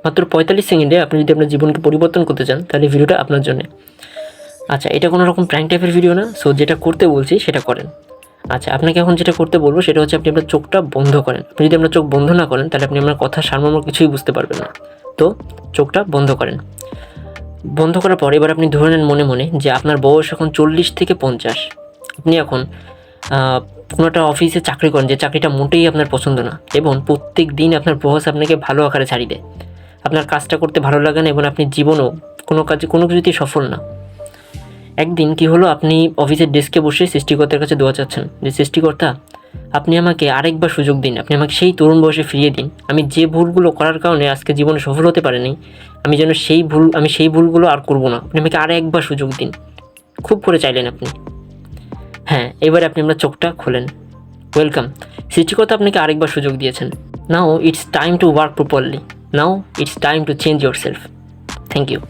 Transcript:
মাত্র 45 সেকেন্ডে আপনি যদি আপনার জীবনকে পরিবর্তন করতে চান তাহলে ভিডিওটা আপনার জন্য। আচ্ছা, এটা কোনো রকম প্র্যাঙ্ক টাইপের ভিডিও না, সো যেটা করতে বলছি সেটা করেন। আচ্ছা, আপনাকে এখন যেটা করতে বলবো সেটা হচ্ছে আপনি আপনার চোখটা বন্ধ করেন। আপনি যদি আপনার চোখ বন্ধ না করেন তাহলে আপনি আপনার কথা সারমর্ম কিছুই বুঝতে পারবেন না। তো চোখটা বন্ধ করেন। বন্ধ করার পর এবার আপনি ধরে নেন মনে মনে যে আপনার বয়স এখন 40 থেকে 50। আপনি এখন কোনো একটা অফিসে চাকরি করেন, যে চাকরিটা মোটেই আপনার পছন্দ না, এবং প্রত্যেক দিন আপনার বস আপনাকে ভালো আকারে ছাড়ি দেয়। আপনার কাজটা করতে ভালো লাগে না এবং আপনি জীবনেও কোনো কিছুতেই সফল না। একদিন কী হলো, আপনি অফিসের ডেস্কে বসে সৃষ্টিকর্তার কাছে দোয়া চাচ্ছেন যে সৃষ্টিকর্তা, আপনি আমাকে আরেকবার সুযোগ দিন, আপনি আমাকে সেই তরুণ বয়সে ফিরিয়ে দিন। আমি যে ভুলগুলো করার কারণে আজকে জীবনে সফল হতে পারিনি, আমি যেন সেই ভুলগুলো আর করব না। আপনি আমাকে আরেকবার সুযোগ দিন। খুব করে চাইলেন আপনি। হ্যাঁ, এবারে আপনি আপনার চোখটা খোলেন। ওয়েলকাম, সৃষ্টিকর্তা আপনাকে আরেকবার সুযোগ দিয়েছেন। Now it's time to work properly. Now it's time to change yourself. Thank you.